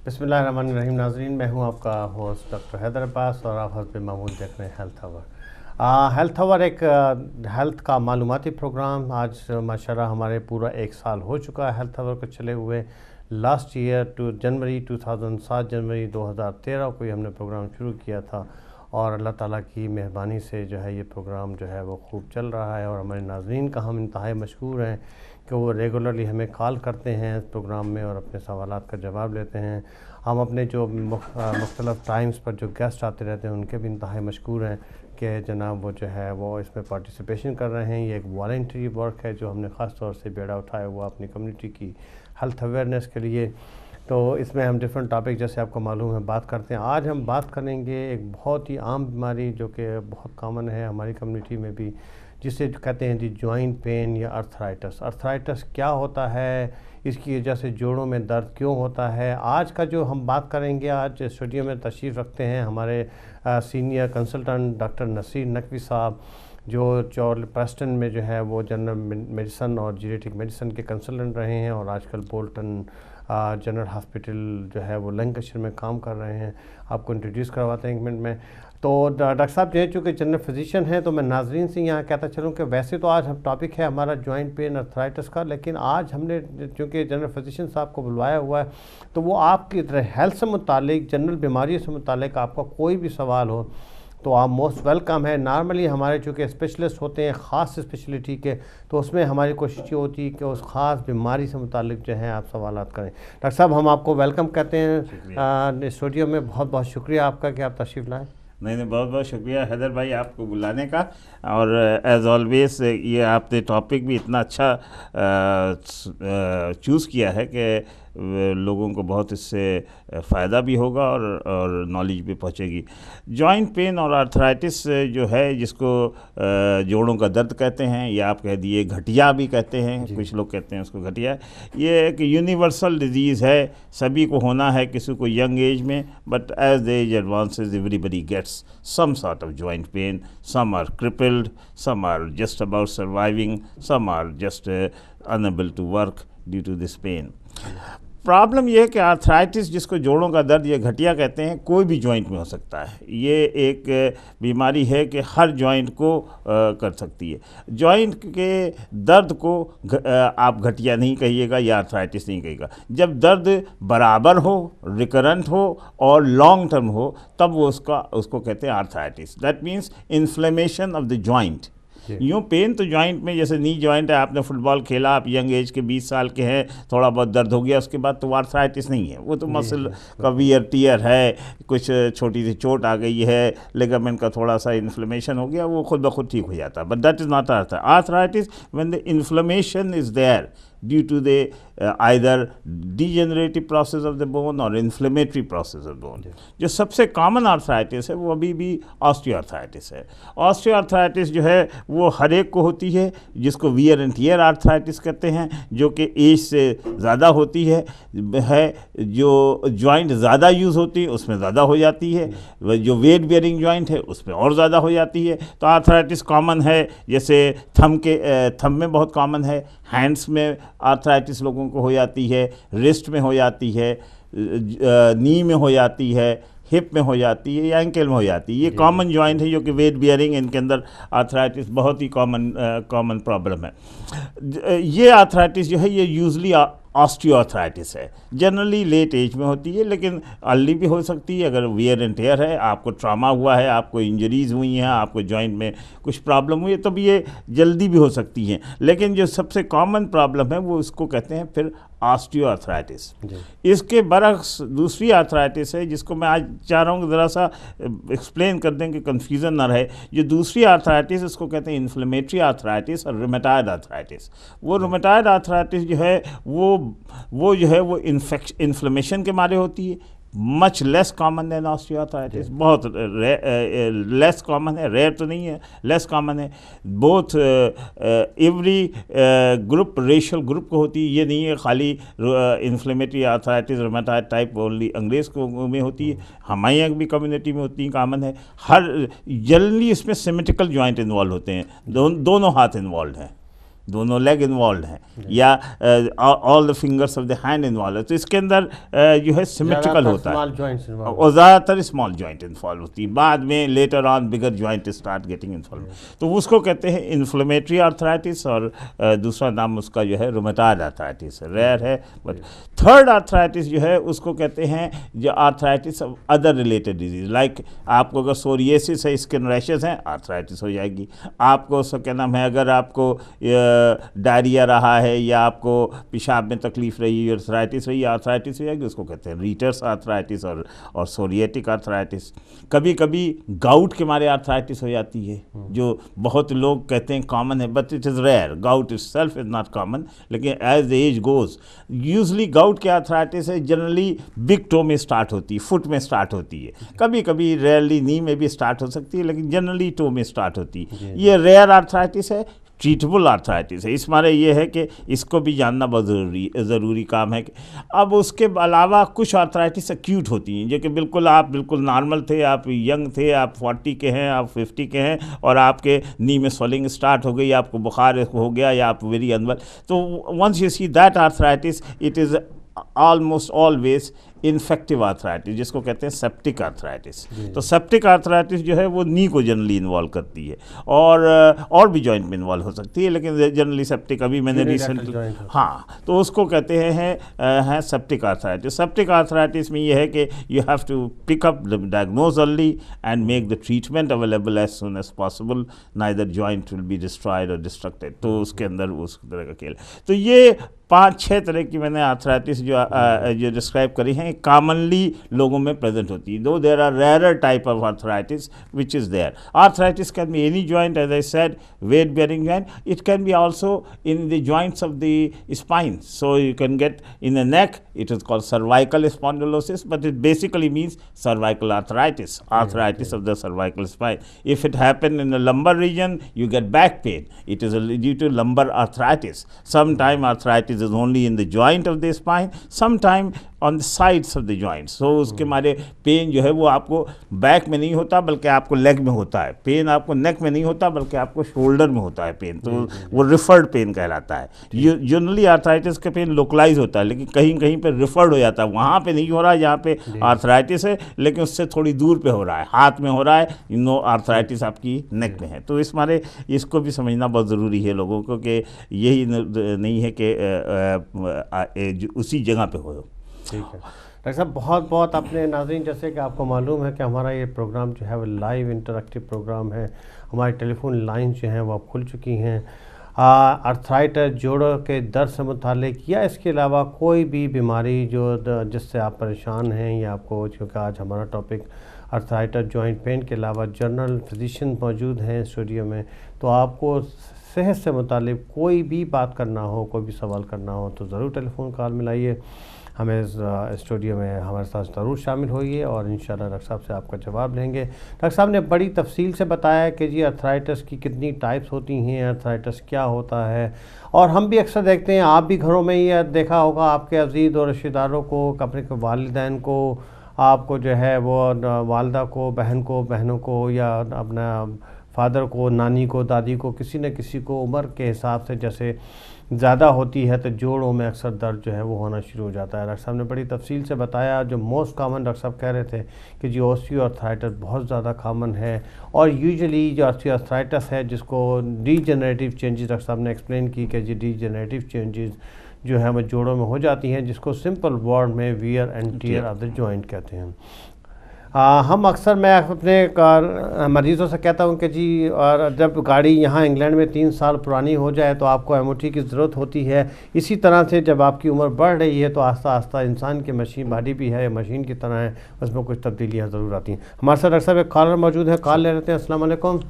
बिस्मिल्लाहिर्रहमानिर्रहीम। नाज़रीन, मैं हूं आपका होस्ट डॉक्टर हैदर अब्बास और आप हस्ब मामूल देख रहे हैं हेल्थ आवर। हेल्थ आवर एक हेल्थ का मालूमाती प्रोग्राम। आज माशाल्लाह हमारे पूरा एक साल हो चुका है हेल्थ आवर को चले हुए। लास्ट ईयर 7 जनवरी 2013 को ही हमने प्रोग्राम शुरू किया था और अल्लाह ताला की मेहरबानी से जो है ये प्रोग्राम जो है वो खूब चल रहा है और हमारे नाज़रीन का हम इंतहाई मशहूर हैं कि वो रेगुलरली हमें कॉल करते हैं इस प्रोग्राम में और अपने सवालात का जवाब लेते हैं। हम अपने जो मुख्तलिफ़ टाइम्स पर जो गेस्ट आते रहते हैं उनके भी इंतहाई मशहूर हैं कि जनाब वो जो है वो इसमें पार्टिसिपेशन कर रहे हैं। ये एक वॉलंटरी वर्क है जो हमने ख़ास तौर से बेड़ा उठाया हुआ अपनी कम्युनिटी की हेल्थ अवेयरनेस के लिए। तो इसमें हम डिफरेंट टॉपिक जैसे आपको मालूम है बात करते हैं। आज हम बात करेंगे एक बहुत ही आम बीमारी जो कि बहुत कॉमन है हमारी कम्युनिटी में भी, जिसे कहते हैं जी जॉइंट पेन या अर्थराइटिस। अर्थराइटिस क्या होता है, इसकी वजह से जोड़ों में दर्द क्यों होता है। आज का जो हम बात करेंगे, आज स्टूडियो में तशरीफ़ रखते हैं हमारे senior consultant doctor Naseer Naqvi साहब, जो प्रेस्टन में जो है वो जनरल मेडिसन और जीनेटिक मेडिसन के कंसल्टेंट रहे हैं और आजकल बोल्टन जनरल हॉस्पिटल जो है वो लंकाशायर में काम कर रहे हैं। आपको इंट्रोड्यूस करवाते हैं एक मिनट में। तो डॉक्टर साहब जो है चूँकि जनरल फिजिशियन हैं तो मैं नाजरीन से यहाँ कहता चलूँ कि वैसे तो आज हम टॉपिक है हमारा जॉइंट पेन अर्थराइटिस का, लेकिन आज हमने चूँकि जनरल फिजिशियन साहब को बुलवाया हुआ है तो वो आपकी हेल्थ से मुतालिक, जनरल बीमारियों से मुतालिक आपका कोई भी सवाल हो तो आप मोस्ट वेलकम है। नॉर्मली हमारे चूँकि स्पेशलिस्ट होते हैं ख़ास स्पेशलिटी के, तो उसमें हमारी कोशिश ये होती है कि उस ख़ास बीमारी से मुतालिक जो है आप सवालात करें। डॉक्टर साहब, हम आपको वेलकम कहते हैं स्टूडियो में। बहुत बहुत शुक्रिया आपका कि आप तशरीफ़ लाएँ। नहीं, बहुत बहुत शुक्रिया हैदर भाई आपको बुलाने का। और एज़ ऑलवेज ये आपने टॉपिक भी इतना अच्छा चूज़ किया है कि लोगों को बहुत इससे फ़ायदा भी होगा और नॉलेज भी पहुंचेगी। जॉइंट पेन और आर्थराइटिस जो है, जिसको जोड़ों का दर्द कहते हैं या आप कह दिए घटिया भी कहते हैं, कुछ लोग कहते हैं उसको घटिया। ये एक यूनिवर्सल डिजीज़ है, सभी को होना है, किसी को यंग एज में, but as the age advances everybody gets some sort of joint pain. Some are crippled, some are just about surviving, some are just unable to work due to this pain. Problem ये है कि arthritis, जिसको जोड़ों का दर्द या घटिया कहते हैं, कोई भी जॉइंट में हो सकता है। ये एक बीमारी है कि हर जॉइंट को कर सकती है। जॉइंट के दर्द को आप घटिया नहीं कहिएगा या आर्थराइटिस नहीं कहिएगा। जब दर्द बराबर हो, रिकरेंट हो और लॉन्ग टर्म हो, तब वो उसको कहते हैं arthritis. That means inflammation of the joint. यूँ पेन तो जॉइंट में, जैसे नी जॉइंट है, आपने फुटबॉल खेला, आप यंग एज के 20 साल के हैं, थोड़ा बहुत दर्द हो गया, उसके बाद तो आर्थराइटिस नहीं है, वो तो मसल का वियर टियर है, कुछ छोटी सी चोट आ गई है, लिगामेंट का थोड़ा सा इन्फ्लेमेशन हो गया, वो खुद ब खुद ठीक हो जाता है। But that is not arthritis when the inflammation is there due to the either degenerative process of the bone or inflammatory process of the bone. जो सबसे कॉमन आर्थराइटिस है वो अभी भी ऑस्टियोआर्थराइटिस है। ऑस्टियोआर्थराइटिस जो है वो हर एक को होती है, जिसको वियर एंड टियर आर्थराइटिस कहते हैं, जो कि एज से ज़्यादा होती है। जो जॉइंट ज़्यादा यूज़ होती है उसमें ज़्यादा हो जाती है, जो वेट बेयरिंग जॉइंट है उसमें और ज़्यादा हो जाती है। तो आर्थराइटिस कॉमन है, जैसे थंब में बहुत कॉमन है, हैंड्स में आर्थराइटिस लोगों को हो जाती है, रिस्ट में हो जाती है, नी में हो जाती है, हिप में हो जाती है या एंकल में हो जाती है। ये कॉमन जॉइंट है जो कि वेट बियरिंग, इनके अंदर आर्थराइटिस बहुत ही कॉमन प्रॉब्लम है। ये आर्थराइटिस जो है ये यूजली ऑस्टियोआर्थराइटिस है, जनरली लेट एज में होती है, लेकिन अर्ली भी हो सकती है। अगर वियर एंड टेयर है, आपको ट्रॉमा हुआ है, आपको इंजरीज हुई हैं, आपको जॉइंट में कुछ प्रॉब्लम हुई है, तो भी ये जल्दी भी हो सकती हैं। लेकिन जो सबसे कॉमन प्रॉब्लम है वो इसको कहते हैं फिर ऑस्टियोआर्थराइटिस। इसके बरक्स दूसरी आर्थराइटिस है, जिसको मैं आज चाह रहा हूँ कि ज़रा सा एक्सप्लेन कर दें कि कन्फ्यूज़न ना रहे। जो दूसरी आर्थराइटिस, इसको कहते हैं इन्फ्लेमेटरी आर्थराइटिस और रूमेटॉइड आर्थराइटिस। वो रूमेटॉइड आर्थराइटिस जो है वो जो है वो इन्फ्लेमेशन के मारे होती है, मच लेस कॉमन है ऑस्टियोआर्थराइटिस, बहुत लेस कॉमन है, रेयर तो नहीं है, लेस कॉमन है। Both every group, racial group को होती है, ये नहीं है खाली inflammatory arthritis rheumatoid type only अंग्रेज़ को में होती है, हमारे यहाँ भी कम्युनिटी में उतनी कॉमन है। हर जनरली इसमें सिमेट्रिकल जॉइंट इन्वॉल्व होते हैं, दोनों हाथ इन्वॉल्व हैं। दोनों लेग इन्वॉल्व हैं, या all the fingers of the hand involve है, तो इसके अंदर जो है सिमेट्रिकल होता है और ज़्यादातर स्मॉल जॉइंट इन्वॉल्व होती है। बाद में later on bigger joint start getting involve, तो उसको कहते हैं इन्फ्लेमेटरी आर्थराइटिस, और दूसरा नाम उसका जो है रूमेटॉइड आर्थराइटिस, रेयर है। बट थर्ड आर्थराइटिस जो है उसको कहते हैं जो arthritis of other related disease, like आपको अगर सोरियासिस है, स्किन रैशेस हैं, आर्थराइटिस हो जाएगी। आपको उसका क्या नाम है, अगर आपको डायरिया रहा है या आपको पेशाब में तकलीफ रही, आर्थराइटिस रही, आर्थराइटिस हो जाएगी, उसको कहते हैं रीटर्स आर्थराइटिस और सोरियाटिक आर्थराइटिस। कभी कभी गाउट के मारे आर्थराइटिस हो जाती है, जो बहुत लोग कहते हैं कॉमन है, but it is rare. Gout itself is not common, लेकिन as the age goes usually gout के आर्थराइटिस है जनरली बिग टो में स्टार्ट होती है, फुट में स्टार्ट होती है, कभी कभी रेयरली नी में भी स्टार्ट हो सकती है, लेकिन जनरली टो में स्टार्ट होती है। ये रेयर आर्थराइटिस है, ट्रीटेबल आर्थराइटिस है। इस मारे ये है कि इसको भी जानना बहुत ज़रूरी काम है कि अब उसके अलावा कुछ आर्थराइटिस एक्यूट होती हैं, जो कि बिल्कुल नॉर्मल थे, आप यंग थे, आप 40 के हैं, आप 50 के हैं, और आपके नी में स्वेलिंग स्टार्ट हो गई, आपको बुखार हो गया, या आप वेरी अनवेल, तो once you see that arthritis it is almost always infective arthritis, जिसको कहते हैं सेप्टिक आर्थराइटिस। तो सेप्टिक आर्थराइटिस जो है वो नी को जनरली इन्वॉल्व करती है, और भी जॉइंट में इन्वॉल्व हो सकती है, लेकिन जनरली सेप्टिक, अभी मैंने रिसेंटली, हाँ, तो उसको कहते हैं सेप्टिक आर्थराइटिस। सेप्टिक आर्थराइटिस में ये है कि you have to pick up the diagnose early and make the treatment available as soon as possible, neither joint will be destroyed और डिस्ट्रक्टेड। तो उसके अंदर उस तरह का खेल, तो ये 5-6 तरह की मैंने आर्थराइटिस जो डिस्क्राइब करी हैं, कॉमनली लोगों में प्रेजेंट होती है। Though there are rare type of arthritis which is there. Arthritis can be any joint, as I said, weight bearing joint. It can be also in the joints of the spine, so you can get in the neck, it is called cervical spondylosis, but it basically means cervical arthritis, of the cervical spine. If it happen in the lumbar region, you get back pain. It is due to lumbar arthritis. Sometime arthritis is only in the joint of the spine, sometime on the sides of the joint. So उसके मारे pen जो है वो आपको back में नहीं होता, बल्कि आपको लेग में होता है। पेन आपको नेक में नहीं होता, बल्कि आपको शोल्डर में होता है पेन, तो वो रिफर्ड पेन कहलाता है। जनरली आर्थराइटिस का पेन लोकलाइज होता है, लेकिन कहीं कहीं पे रिफर्ड हो जाता है, वहाँ पे नहीं हो रहा है जहाँ पे आर्थराइटिस है, लेकिन उससे थोड़ी दूर पे हो रहा है, हाथ में हो रहा है, आर्थराइटिस आपकी नेक में है। तो इस मारे इसको भी समझना बहुत ज़रूरी है लोगों को, कि यही नहीं है कि उसी जगह पे हो। ठीक है डॉक्टर साहब, बहुत बहुत अपने नाज़रीन, जैसे कि आपको मालूम है कि हमारा ये प्रोग्राम जो है वो लाइव इंटरैक्टिव प्रोग्राम है। हमारी टेलीफोन लाइन जो हैं वो अब खुल चुकी हैं। आर्थराइटिस, जोड़ों के दर्द से मुतालिक, या इसके अलावा कोई भी बीमारी जो जिससे आप परेशान हैं, या आपको, क्योंकि आज हमारा टॉपिक आर्थराइटिस जॉइंट पेन के अलावा जनरल फिजिशियन मौजूद हैं स्टूडियो में, तो आपको सेहत से मुतालिक कोई भी बात करना हो, कोई भी सवाल करना हो, तो ज़रूर टेलीफोन कॉल मिलाइए, हमें स्टूडियो में हमारे साथ ज़रूर शामिल होइए, और इंशाल्लाह डॉक्टर साहब से आपका जवाब लेंगे। डॉक्टर साहब ने बड़ी तफसील से बताया कि जी आर्थराइटिस की कितनी टाइप्स होती हैं, आर्थराइटिस क्या होता है, और हम भी अक्सर देखते हैं, आप भी घरों में ही देखा होगा, आपके अजीज़ और रिश्तेदारों को, अपने वालिदैन को, आपको जो है वो वालदा को, बहनों को, या अपना फादर को, नानी को, दादी को, किसी न किसी को उम्र के हिसाब से जैसे ज़्यादा होती है तो जोड़ों में अक्सर दर्द जो है वो होना शुरू हो जाता है। डॉक्टर साहब ने बड़ी तफसील से बताया। जो मोस्ट कॉमन डॉक्टर साहब कह रहे थे कि जी ऑस्टियोआर्थराइटिस बहुत ज़्यादा कॉमन है, और यूजुअली जो ऑस्टियोआर्थराइटिस है जिसको डीजेनरेटिव चेंजेस, डॉक्टर साहब ने एक्सप्लेन की कि जी डीजेनरेटिव चेंजेस जो है वो जोड़ों में हो जाती हैं, जिसको सिंपल वर्ड में wear and tear of the joint कहते हैं। हम अक्सर, मैं अपने मरीज़ों से कहता हूं कि जी, और जब गाड़ी यहाँ इंग्लैंड में 3 साल पुरानी हो जाए तो आपको एमओटी की ज़रूरत होती है। इसी तरह से जब आपकी उम्र बढ़ रही है तो आस्ता आस्ता इंसान की मशीन बॉडी भी है, मशीन की तरह है, उसमें कुछ तब्दीलियाँ ज़रूर आती हैं। हमारे साथ डॉक्टर साहब एक कॉलर मौजूद है, कॉल ले लेते हैं। अस्सलाम वालेकुम।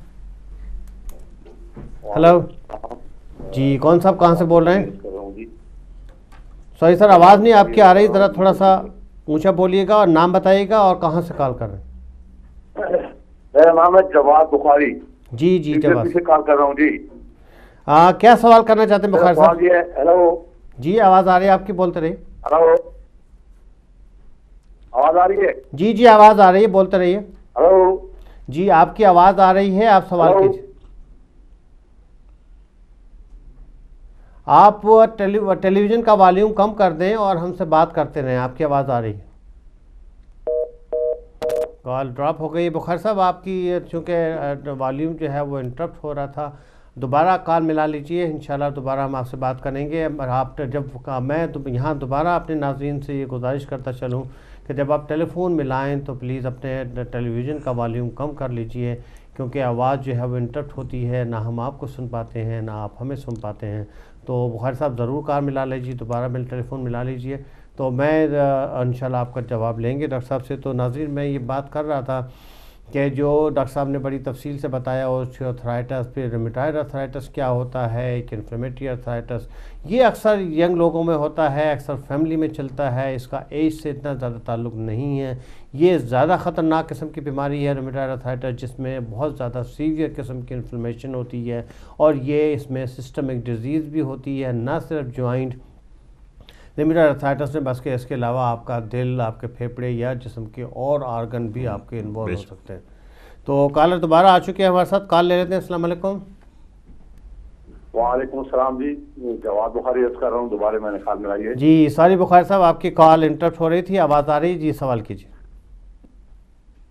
हेलो जी, कौन साहब कहाँ से बोल रहे हैं? सॉरी सर, आवाज़ नहीं आपकी आ रही, ज़रा थोड़ा सा ऊंचा बोलिएगा और नाम बताइएगा और कहाँ से कॉल कर रहे हैं? मेरा नाम है जवाद बुखारी। जी जी जवाद से कॉल कर रहा हूँ जी। क्या सवाल करना चाहते हैं बुखारी साहब? हेलो जी, आवाज़ आ रही है आपकी, बोलते रहिए। हेलो, आवाज़ आ रही है? जी जी आवाज़ आ रही है, बोलते रहिए। हेलो जी, आपकी आवाज़ आ रही है, आप सवाल कीजिए। आप टेलीविज़न का वॉल्यूम कम कर दें और हमसे बात करते रहें, आपकी आवाज़ आ रही है। कॉल ड्रॉप हो गई। बुखार साहब आपकी चूँकि वॉल्यूम जो है वो इंटरप्ट हो रहा था, दोबारा कॉल मिला लीजिए, इंशाल्लाह दोबारा हम आपसे बात करेंगे। और आप जब मैं तो यहाँ दोबारा अपने नाज़रीन से ये गुजारिश करता चलूँ कि जब आप टेलीफोन मिलाएं तो प्लीज़ अपने टेलीविज़न का वॉल्यूम कम कर लीजिए, क्योंकि आवाज़ जो है वो इंटरप्ट होती है, ना हम आपको सुन पाते हैं ना आप हमें सुन पाते हैं। तो बुखारी साहब ज़रूर कॉल मिला लीजिए, दोबारा मेरे टेलीफोन मिला लीजिए, तो मैं इंशाल्लाह आपका जवाब लेंगे डॉक्टर साहब से। तो नाज़रीन, मैं ये बात कर रहा था कि जो डॉक्टर साहब ने बड़ी तफसील से बताया ऑस्टियोआर्थराइटिस, फिर रूमेटॉइड आर्थराइटिस क्या होता है, एक इन्फ्लेमेटरी आर्थराइटिस, ये अक्सर यंग लोगों में होता है, अक्सर फैमिली में चलता है, इसका एज से इतना ज़्यादा ताल्लुक़ नहीं है। ये ज़्यादा ख़तरनाक किस्म की बीमारी है रूमेटॉइड आर्थराइटिस, जिसमें बहुत ज़्यादा सीवियर किस्म की इन्फ्लेमेशन होती है, और ये इसमें सिस्टमिक डिजीज़ भी होती है, ना सिर्फ जॉइंट रूमेटॉइड आर्थराइटिस में, बस के इसके अलावा आपका दिल, आपके फेफड़े या जिस्म के और आर्गन भी आपके इन्वॉल्व हो सकते हैं। तो कॉलर दोबारा आ चुके हैं हमारे साथ, कॉल ले लेते हैं। अस्सलाम वालेकुम। वालेकुम सलाम जी, जवाब बुखारी अर्ज कर रहा हूँ, दोबारा मैंने कॉल मिलाई है जी। सॉरी बुखारी साहब, आपकी कॉल इंटरप्ट हो रही थी, आवाज़ आ रही जी, सवाल कीजिए।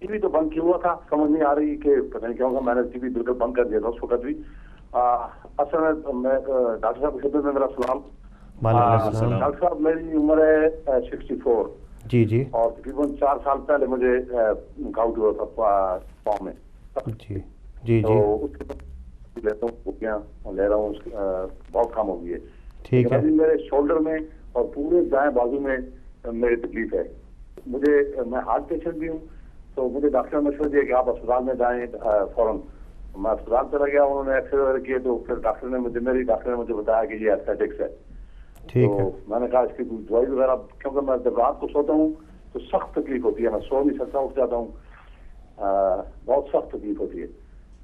टीवी तो बंद किया हुआ था, समझ नहीं आ रही कि पता नहीं क्या होगा, मैंने टीवी बिल्कुल बंद कर दिया था उस वक्त भी। असल में मैं डॉक्टर साहब की खिदमत में मेरा सलाम। डॉक्टर साहब, मेरी उम्र है 64 जी जी, और तकरीबन 4 साल पहले मुझे गाउट हुआ था पाँव में जी जी तो जी, उसके बाद लेता हूँ, गोलियां ले रहा हूँ, बहुत कम हो गई है। ठीक है। अभी मेरे शोल्डर में और पूरे दाएं बाजू में मेरी तकलीफ है। मैं हार्ट पेशेंट भी हूँ, तो मुझे डॉक्टर ने मशवरा दिया कि आप अस्पताल में जाएं फौरन। मैं अस्पताल चला गया, उन्होंने एक्सरे वगैरह किए, तो फिर मेरी डॉक्टर ने मुझे बताया कि ये एस्थेटिक्स है। ठीक तो है। मैंने कहा इसकी दवाई वगैरह, क्योंकि मैं जब रात को सोता हूँ तो सख्त तकलीफ होती है, मैं सो नहीं सकता, उठ जाता हूँ, बहुत सख्त तकलीफ होती है।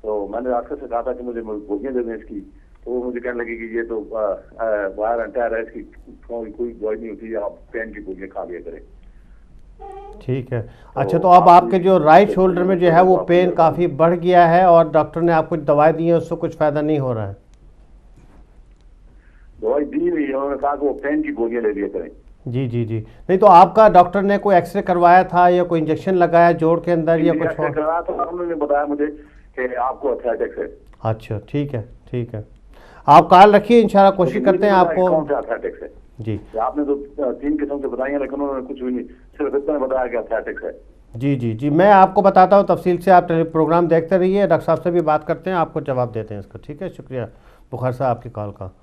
तो मैंने डॉक्टर से कहा था कि मुझे गोलियां दे दें इसकी, तो वो मुझे कहने लगी कि ये तो वायर एंड टायर है, इसकी कोई दवाई नहीं होती, आप पेन की गोलियां खा लिया करें। ठीक है। अच्छा, तो अब आपके जो राइट शोल्डर में जो है वो पेन काफ़ी बढ़ गया है और डॉक्टर ने आपको दवाई दी है, उससे कुछ फ़ायदा नहीं हो रहा है? दवाई दी हुई है, उन्होंने कहा कि वो पेन की गोलियां ले लिया करें। जी जी जी। नहीं तो आपका डॉक्टर ने कोई एक्सरे करवाया था या कोई इंजेक्शन लगाया जोड़ के अंदर या कुछ और? करवाया था, उन्होंने बताया मुझे कि आपको एस्थेटिक्स है। अच्छा, ठीक है ठीक है। आप कॉल रखिए, इंशाल्लाह कोशिश करते हैं आपको। कौन सा एस्थेटिक्स है जी, आपने तो 3 किस्म से बताई है, लेकिन उन्होंने कुछ भी नहीं, सिर्फ इतना बताया कि एस्थेटिक्स है। जी जी जी, मैं आपको बताता हूँ तफसील से, आप प्रोग्राम देखते रहिए, डॉक्टर साहब से भी बात करते हैं, आपको जवाब देते हैं इसका। ठीक है, शुक्रिया बुखार साहब आपकी कॉल का।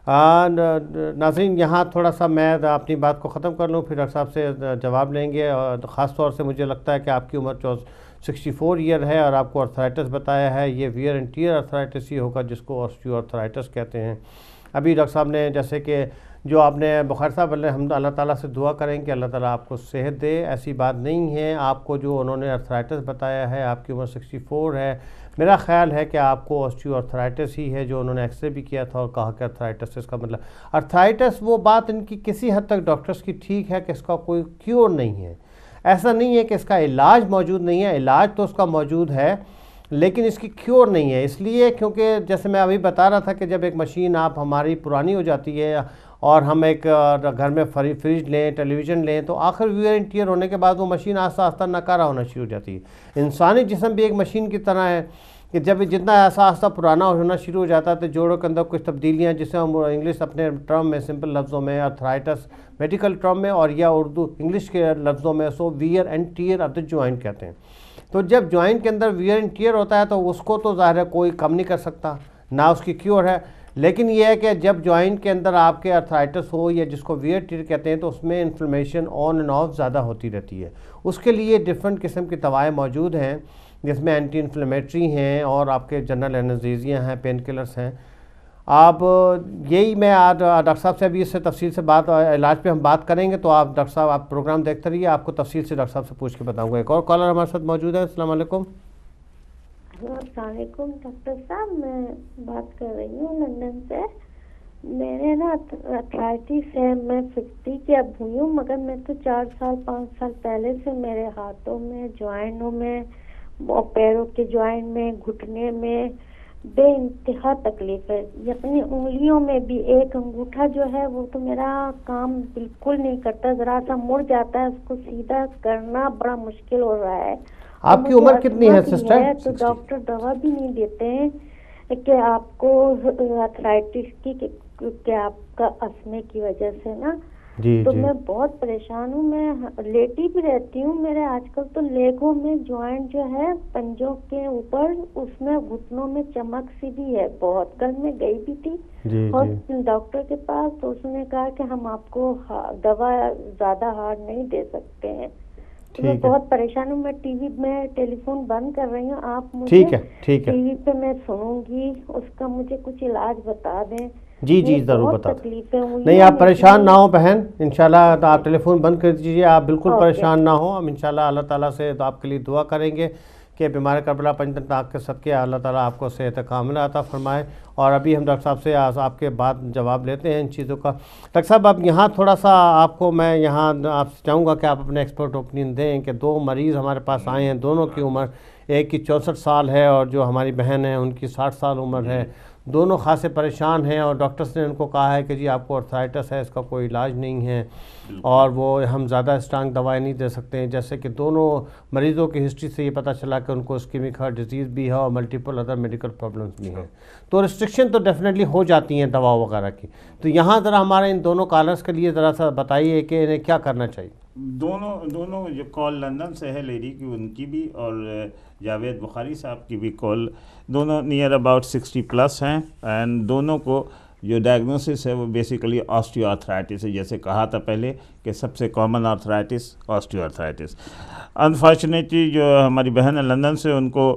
नाज़रीन, यहाँ थोड़ा सा मैं अपनी बात को ख़त्म कर लूँ, फिर डॉक्टर साहब से जवाब लेंगे। और ख़ास तौर से मुझे लगता है कि आपकी उम्र 64 ईयर है और आपको आर्थराइटिस बताया है, ये वियर एंड टियर आर्थराइटिस ही होगा जिसको ऑस्टियोआर्थराइटिस कहते हैं। अभी डॉक्टर साहब ने जैसे कि जो आपने बुखार साहब, हम अल्लाह ताला से दुआ करें कि अल्लाह ताला आपको सेहत दे, ऐसी बात नहीं है। आपको जो उन्होंने आर्थराइटिस बताया है, आपकी उम्र 64 है, मेरा ख्याल है कि आपको ऑस्टियोआर्थराइटिस ही है, जो उन्होंने एक्सरे भी किया था और कहा कि आर्थराइटिस, इसका मतलब आर्थराइटिस, वो बात इनकी किसी हद तक डॉक्टर्स की ठीक है कि इसका कोई क्योर नहीं है। ऐसा नहीं है कि इसका इलाज मौजूद नहीं है, इलाज तो उसका मौजूद है, लेकिन इसकी क्योर नहीं है। इसलिए क्योंकि जैसे मैं अभी बता रहा था कि जब एक मशीन आप हमारी पुरानी हो जाती है और हम एक घर में फ्रिज लें, टेलीविज़न लें, तो आखिर वियर एंड टियर होने के बाद वो मशीन आस्ता आस्ता नकारा होना शुरू हो जाती है। इंसानी जिस्म भी एक मशीन की तरह है कि जब जितना आस्ता आस्ता पुराना होना शुरू हो जाता है तो जोड़ों के अंदर कुछ तब्दीलियाँ, जिसे हम इंग्लिश अपने टर्म में, सिंपल लफ्ज़ों में आर्थराइटिस मेडिकल टर्म में, और या उर्दू इंग्लिश के लफ्ज़ों में so wear and tear of the joint कहते हैं। तो जब जॉइंट के अंदर वियर एंड टियर होता है तो उसको तो ज़ाहिर है कोई कम नहीं कर सकता, ना उसकी क्योर है। लेकिन यह है कि जब जॉइंट के अंदर आपके आर्थराइटिस हो या जिसको वियर टियर कहते हैं, तो उसमें इन्फ्लेमेशन ऑन एंड ऑफ ज़्यादा होती रहती है। उसके लिए डिफरेंट किस्म की दवाएँ मौजूद हैं, जिसमें एंटी इन्फ्लेमेटरी हैं और आपके जनरल एनेस्थीसिया हैं, पेन किलर्स हैं। आप यही मैं आज डॉक्टर साहब से अभी इससे तफसील से बात, इलाज पे हम बात करेंगे, तो आप डॉक्टर साहब आप प्रोग्राम देखते रहिए, आपको तफसील से डॉक्टर साहब से पूछ के बताऊंगा। एक और कॉलर हमारे साथ मौजूद है। अस्सलाम वालेकुम। अस्सलाम वालेकुम डॉक्टर साहब, मैं बात कर रही हूँ लंदन से। मेरे ना आर्थराइटिस है, मैं 50 की अब हुई हूँ, मगर मैं तो 4-5 साल पहले से मेरे हाथों में, ज्वाइंटों में और पैरों के ज्वाइंट में, घुटने में बेइंतहा तकलीफ है। अपनी उंगलियों में भी एक अंगूठा जो है वो तो मेरा काम बिल्कुल नहीं करता, जरा सा मुड़ जाता है, उसको सीधा करना बड़ा मुश्किल हो रहा है। आपकी उम्र कितनी है सिस्टर? तो डॉक्टर दवा भी नहीं देते हैं कि आपको आर्थराइटिस की आपका अस्थमा की वजह से ना। जी तो जी। मैं बहुत परेशान हूँ, मैं लेटी भी रहती हूँ। मेरे आजकल तो लेगों में जॉइंट जो है पंजों के ऊपर, उसमें घुटनों में चमक सी भी है बहुत। कल मैं गई भी थी जी और जी। डॉक्टर के पास, तो उसने कहा कि हम आपको दवा ज्यादा हार्ड नहीं दे सकते हैं। तो मैं ठीक है। बहुत परेशान हूँ। मैं टीवी में टेलीफोन बंद कर रही हूँ, आप मुझे ठीक है ठीक है। टीवी पे मैं सुनूंगी, उसका मुझे कुछ इलाज बता दें। जी जी ये ज़रूर बहुत बता दें। तकलीफ है। नहीं आप परेशान ना हो बहन, इंशाल्लाह तो आप टेलीफोन बंद कर दीजिए, आप बिल्कुल ओके। परेशान ना हो। हम इंशाल्लाह अल्लाह ताला से तो आपके लिए दुआ करेंगे कि बीमार करबला पंजतन ताक के सदके अल्लाह ताला आपको सेहत कामिला अता फरमाए। और अभी हम डॉक्टर साहब से आपके बाद जवाब लेते हैं इन चीज़ों का। डॉक्टर साहब अब यहाँ थोड़ा सा आपको मैं यहाँ आपसे चाहूँगा कि आप अपने एक्सपर्ट ओपिनियन दें कि 2 मरीज़ हमारे पास आए हैं, दोनों की उम्र, एक की 64 साल है और जो हमारी बहन है उनकी 60 साल उम्र है। दोनों खासे परेशान हैं और डॉक्टर्स ने उनको कहा है कि जी आपको आर्थराइटिस है, इसका कोई इलाज नहीं है और वो हम ज़्यादा स्ट्रांग दवाई नहीं दे सकते हैं। जैसे कि दोनों मरीज़ों की हिस्ट्री से ये पता चला कि उनको इस्कीमिक हार्ट डिजीज़ भी है और मल्टीपल अदर मेडिकल प्रॉब्लम्स भी हैं, तो रिस्ट्रिक्शन तो डेफिनेटली हो जाती हैं दवा वगैरह की। तो यहाँ ज़रा हमारे इन दोनों कॉलर्स के लिए ज़रा सा बताइए कि इन्हें क्या करना चाहिए। दोनों जो कॉल लंदन से है लेडी की, उनकी भी, और जावेद बुखारी साहब की भी कॉल, दोनों नियर अबाउट 60 प्लस हैं एंड दोनों को जो डायग्नोसिस है वो बेसिकली ऑस्टियोआर्थराइटिस है। जैसे कहा था पहले कि सबसे कॉमन आर्थराइटिस ऑस्टियोआर्थराइटिस। अनफॉर्चुनेटली जो हमारी बहन है लंदन से, उनको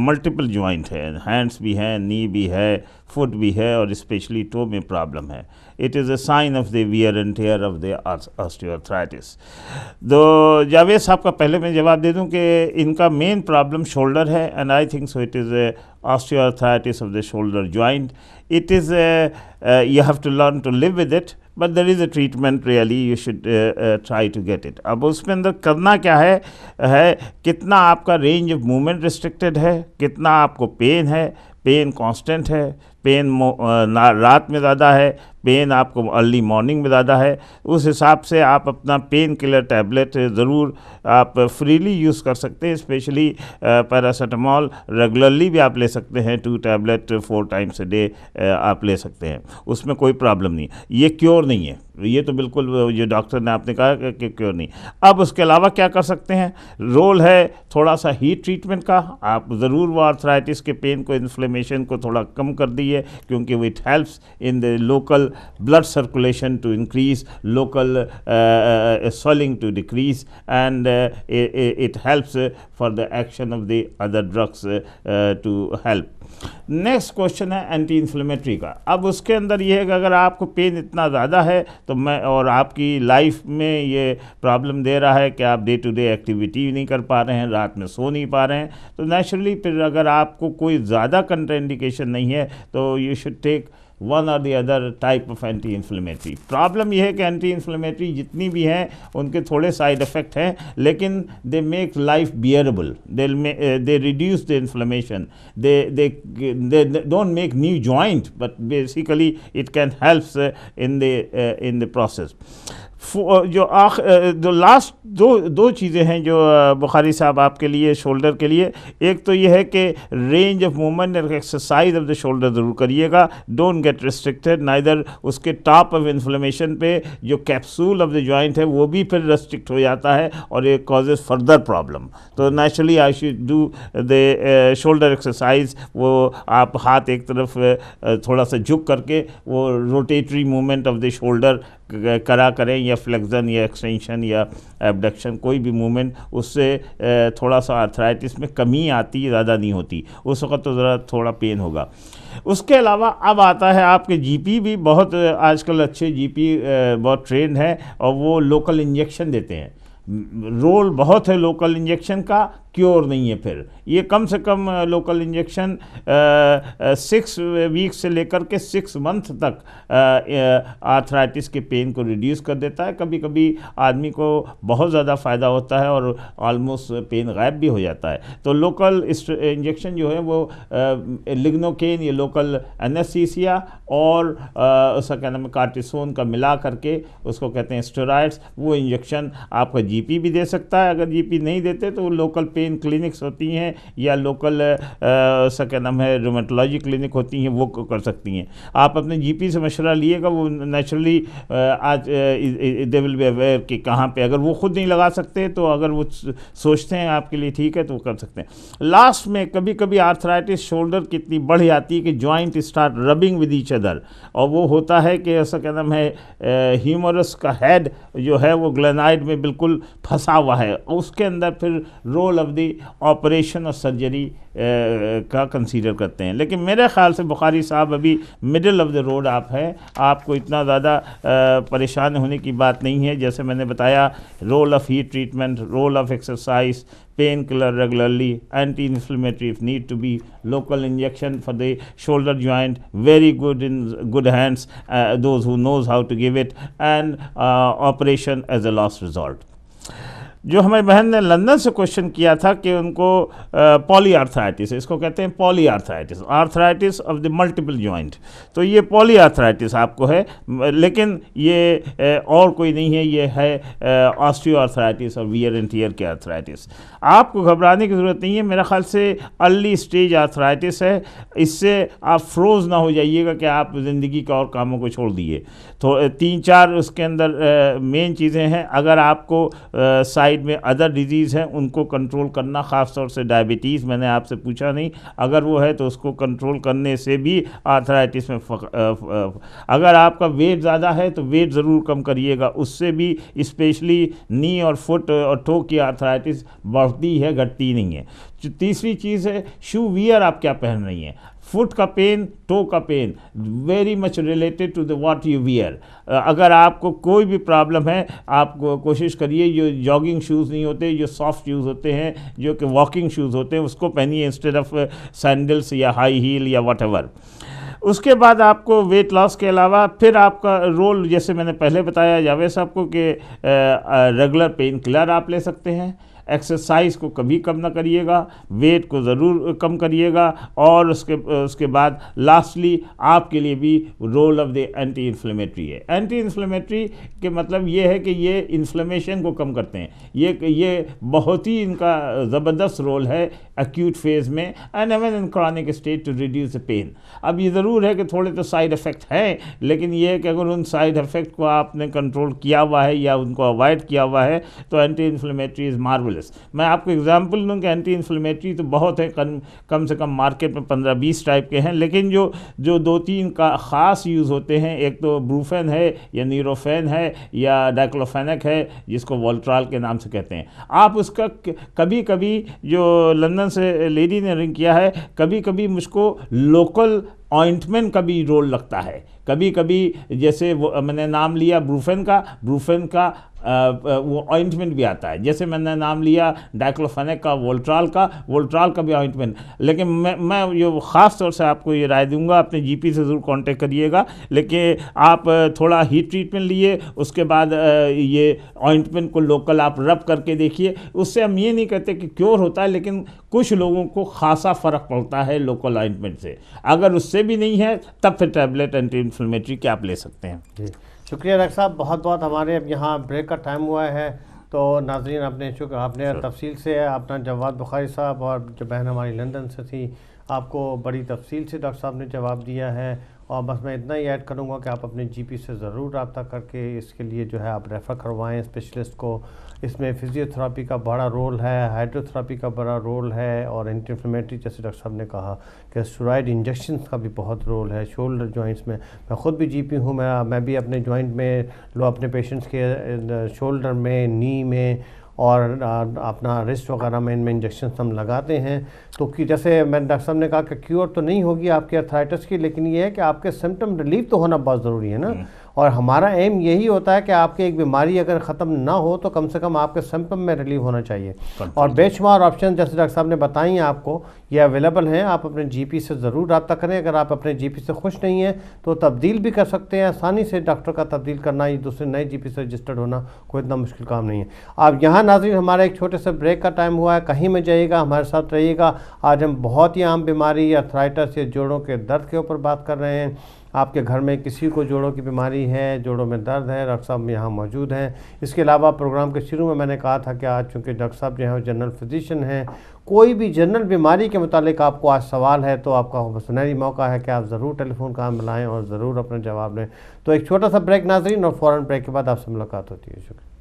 मल्टीपल जॉइंट है, हैंड्स भी हैं, नी भी है, फुट भी है और स्पेशली टो में प्रॉब्लम है। It is a sign of the wear and tear of the osteoarthritis. तो जावेद साहब का पहले मैं जवाब दे दूं कि इनका मेन प्रॉब्लम शोल्डर है and I think so it is osteoarthritis of the shoulder joint. It is you have to learn to live with it, but there is a treatment really you should try to get it. अब उसमें अंदर करना क्या है कितना आपका range of movement restricted है, कितना आपको पेन है, पेन कांस्टेंट है, पेन रात में ज़्यादा है, पेन आपको अर्ली मॉर्निंग में ज़्यादा है, उस हिसाब से आप अपना पेन किलर टैबलेट ज़रूर आप फ्रीली यूज़ कर सकते हैं। स्पेशली पैरासीटामॉल रेगुलरली भी आप ले सकते हैं, 2 टैबलेट 4 टाइम्स अ डे आप ले सकते हैं, उसमें कोई प्रॉब्लम नहीं। ये क्योर नहीं है, ये तो बिल्कुल जो डॉक्टर ने आपने कहा कि क्योर नहीं। अब उसके अलावा क्या कर सकते हैं, रोल है थोड़ा सा हीट ट्रीटमेंट का। आप ज़रूर वो आर्थराइटिस के पेन को, इन्फ्लेमेशन को थोड़ा कम कर दिए, क्योंकि it helps in the local blood circulation to increase, local swelling to decrease, and it helps for the action of the other drugs to help. Next question है एंटी इन्फ्लेमेटरी का। अब उसके अंदर ये है कि अगर आपको पेन इतना ज़्यादा है तो मैं और आपकी लाइफ में ये प्रॉब्लम दे रहा है कि आप डे टू डे एक्टिविटी नहीं कर पा रहे हैं, रात में सो नहीं पा रहे हैं, तो नेचुरली फिर अगर आपको कोई ज़्यादा कंट्राइंडिकेशन नहीं है तो यू शुड टेक वन और the other type of anti inflammatory. Problem यह है कि एंटी इन्फ्लेमेटरी जितनी भी हैं उनके थोड़े साइड इफ़ेक्ट हैं, लेकिन they make life bearable, they reduce the inflammation, they don't make new joint, but basically it can helps in the process. जो लास्ट दो चीज़ें हैं जो बुखारी साहब आपके लिए शोल्डर के लिए, एक तो ये है कि रेंज ऑफ मूवमेंट और एक्सरसाइज ऑफ द शोल्डर ज़रूर करिएगा, डोंट गेट रिस्ट्रिक्टेड नाइदर। उसके टॉप ऑफ इन्फ्लेमेशन पे जो कैप्सूल ऑफ द जॉइंट है वो भी फिर रेस्ट्रिक्ट हो जाता है और it causes फर्दर प्रॉब्लम। तो naturally I should do the shoulder exercise. वो आप हाथ एक तरफ थोड़ा सा झुक करके वो rotatory movement of the shoulder करें, या फ्लेक्शन या एक्सटेंशन या एबडक्शन, कोई भी मूवमेंट, उससे थोड़ा सा आर्थराइटिस में कमी आती है, ज़्यादा नहीं होती। उस वक्त तो ज़रा थोड़ा पेन होगा। उसके अलावा अब आता है आपके जीपी भी बहुत आजकल अच्छे जीपी बहुत ट्रेंड है और वो लोकल इंजेक्शन देते हैं। रोल बहुत है लोकल इंजेक्शन का क्योर नहीं है। फिर ये कम से कम लोकल इंजेक्शन 6 वीक्स से लेकर के 6 मंथ तक आर्थराइटिस के पेन को रिड्यूस कर देता है। कभी कभी आदमी को बहुत ज़्यादा फ़ायदा होता है और ऑलमोस्ट पेन गायब भी हो जाता है। तो लोकल इंजेक्शन जो है वो लिग्नोकेन, ये लोकल एनेस्थीसिया और उसका क्या नाम है कार्टिसोन का मिला करके उसको कहते हैं स्टेरॉइड्स, वो इंजेक्शन आपका जीपी भी दे सकता है। अगर जीपी नहीं देते तो लोकल पेन क्लिनिक्स होती हैं या लोकल उसका क्या नाम है रोमेटोलॉजी क्लिनिक होती हैं, वो कर सकती हैं। आप अपने जीपी से मशवरा लिएगा, वो नेचुरली आज दे विल बी अवेयर कि कहाँ पे, अगर वो खुद नहीं लगा सकते तो अगर वो सोचते हैं आपके लिए ठीक है तो वो कर सकते हैं। लास्ट में कभी कभी आर्थराइटिस शोल्डर की इतनी बढ़ जाती है कि joint start rubbing with each other, और वो होता है कि ऐसा क्या नाम है ह्यूमरस का हेड जो है वो ग्लेनाइड में बिल्कुल फंसा हुआ है, उसके अंदर फिर रोल ऑफ द ऑपरेशन और सर्जरी का कंसीडर करते हैं। लेकिन मेरे ख्याल से बुखारी साहब अभी मिडिल ऑफ द रोड आप हैं, आपको इतना ज़्यादा परेशान होने की बात नहीं है। जैसे मैंने बताया, role of heat treatment, role of exercise, pain killer regularly, anti inflammatory if need to be, local injection for the shoulder joint, very good in good hands those who knows how to give it, and operation as a last resort. जो हमारी बहन ने London से question किया था कि उनको polyarthritis, इसको कहते हैं polyarthritis, arthritis of the multiple joint. तो ये पॉलीआर्थराइटिस आपको है, लेकिन ये और कोई नहीं है, ये है ऑस्टियोआर्थराइटिस और वियर एंड टियर के आर्थराइटिस। आपको घबराने की ज़रूरत नहीं है, मेरा ख्याल से अर्ली स्टेज आर्थराइटिस है, इससे आप फ्रोज ना हो जाइएगा कि आप ज़िंदगी के और कामों को छोड़ दिए। तो 3-4 उसके अंदर मेन चीज़ें हैं। अगर आपको साइड में अदर डिजीज़ हैं उनको कंट्रोल करना, ख़ास तौर से डायबिटीज़, मैंने आपसे पूछा नहीं, अगर वो है तो उसको कंट्रोल करने से भी आर्थराइटिस में अगर आपका वेट ज़्यादा है तो वेट ज़रूर कम करिएगा, उससे भी स्पेशली नी और फुट और टो की आर्थराइटिस बढ़ती है, घटती नहीं है। तीसरी चीज़ है शू वियर आप क्या पहन रही हैं। फुट का पेन, टो का pain very much related to the what you wear. अगर आपको कोई भी प्रॉब्लम है, आप कोशिश करिए जो जॉगिंग शूज़ नहीं होते, जो सॉफ्ट शूज़ होते हैं, जो कि वॉकिंग शूज़ होते हैं, उसको पहनिए इंस्टेड ऑफ सैंडल्स या हाई हील या व्हाटएवर। उसके बाद आपको वेट लॉस के अलावा फिर आपका रोल, जैसे मैंने पहले बताया जावेद साहब को, कि रेगुलर पेन किलर आप ले सकते हैं। एक्सरसाइज को कभी कम ना करिएगा, वेट को ज़रूर कम करिएगा, और उसके बाद लास्टली आपके लिए भी role of the anti inflammatory है। एंटी इन्फ्लेमेटरी के मतलब ये है कि ये इन्फ्लेमेशन को कम करते हैं, ये बहुत ही इनका ज़बरदस्त रोल है एक्यूट फेज़ में, and even in chronic stage to reduce the pain. अब ये ज़रूर है कि थोड़े तो साइड इफ़ेक्ट हैं, लेकिन ये है कि अगर उन साइड इफ़ेक्ट को आपने कंट्रोल किया हुआ है या उनको अवॉइड किया हुआ है तो एंटी इन्फ्लेमेटरी इज़ मार्वलस। मैं आपको एग्जांपल दूं कि एंटी इन्फ्लेमेटरी तो बहुत है, कम से कम मार्केट में 15-20 टाइप के हैं, लेकिन जो 2-3 का ख़ास यूज़ होते हैं, एक तो ब्रूफेन है या न्यूरोफेन है या डाइक्लोफेनेक है, जिसको वोल्ट्रॉल के नाम से कहते हैं। आप उसका कभी कभी, जो लंदन से लेडी ने रिंग किया है, कभी कभी मुझको लोकल ऑइंटमेंट का भी रोल लगता है। कभी कभी जैसे वो मैंने नाम लिया ब्रूफेन का वो ऑइंटमेंट भी आता है, जैसे मैंने नाम लिया डाइक्लोफेनेक का, वोल्ट्रॉल का भी ऑइंटमेंट। लेकिन मैं ये ख़ास तौर से आपको ये राय दूंगा, अपने जीपी से ज़रूर कांटेक्ट करिएगा, लेकिन आप थोड़ा हीट ट्रीटमेंट लिए, उसके बाद ये ऑइंटमेंट को लोकल आप रब करके देखिए। उससे हम ये नहीं कहते कि क्योर होता है, लेकिन कुछ लोगों को खासा फ़र्क पड़ता है लोकल ऑइंटमेंट से। अगर उससे भी नहीं है तब फिर टैबलेट एंटी इन्फ्लेमेटरी के आप ले सकते हैं। जी शुक्रिया डॉक्टर साहब, बहुत बहुत। हमारे अब यहाँ ब्रेक का टाइम हुआ है, तो नाज़रीन आपने तफसील से अपना जवाब, बुखारी साहब और जो बहन हमारी लंदन से थी, आपको बड़ी तफसील से डॉक्टर साहब ने जवाब दिया है। और बस मैं इतना ही ऐड करूँगा कि आप अपने जीपी से ज़रूर रब्ता करके इसके लिए जो है आप रेफ़र करवाएं स्पेशलिस्ट को। इसमें फिजियोथेरापी का बड़ा रोल है, हाइड्रोथेरापी का बड़ा रोल है, और एंटी इन्फ्लेमेटरी जैसे डॉक्टर साहब ने कहा कि स्टेरॉइड इंजेक्शन का भी बहुत रोल है शोल्डर जॉइंट्स में। मैं ख़ुद भी जीपी हूँ, मैं भी अपने जॉइंट में अपने पेशेंट्स के शोल्डर में, नी में और अपना रिस्ट वगैरह में इनमें इंजेक्शन हम लगाते हैं। तो कि जैसे मैं डॉक्टर साहब ने कहा कि क्योर तो नहीं होगी आपकी आर्थराइटिस की, लेकिन ये है कि आपके सिम्टम रिलीफ तो होना बहुत ज़रूरी है ना। और हमारा एम यही होता है कि आपकी एक बीमारी अगर ख़त्म ना हो तो कम से कम आपके सिम्पटम में रिलीव होना चाहिए। और बेशुमार ऑप्शन जैसे डॉक्टर साहब ने बताई हैं आपको, ये अवेलेबल हैं। आप अपने जीपी से ज़रूर रब्ता करें। अगर आप अपने जीपी से खुश नहीं हैं तो तब्दील भी कर सकते हैं। आसानी से डॉक्टर का तब्दील करना, ये दूसरे नए जीपी से रजिस्टर्ड होना कोई इतना मुश्किल काम नहीं है। अब यहाँ नाज़रीन हमारा एक छोटे से ब्रेक का टाइम हुआ है, कहीं में जाइएगा, हमारे साथ रहिएगा। आज हम बहुत ही आम बीमारी अर्थराइटिस या जोड़ों के दर्द के ऊपर बात कर रहे हैं। आपके घर में किसी को जोड़ों की बीमारी है, जोड़ों में दर्द है, डॉक्टर साहब यहाँ मौजूद हैं। इसके अलावा प्रोग्राम के शुरू में मैंने कहा था कि आज चूँकि डॉक्टर साहब जो हैं जनरल फिजिशियन हैं, कोई भी जनरल बीमारी के मुतालिक आपको आज सवाल है तो आपका सुनहरी मौका है कि आप ज़रूर टेलीफोन का मिलाएँ और ज़रूर अपना जवाब लें। तो एक छोटा सा ब्रेक नाज़रीन, और फ़ौरन ब्रेक के बाद आपसे मुलाकात होती है। शुक्रिया।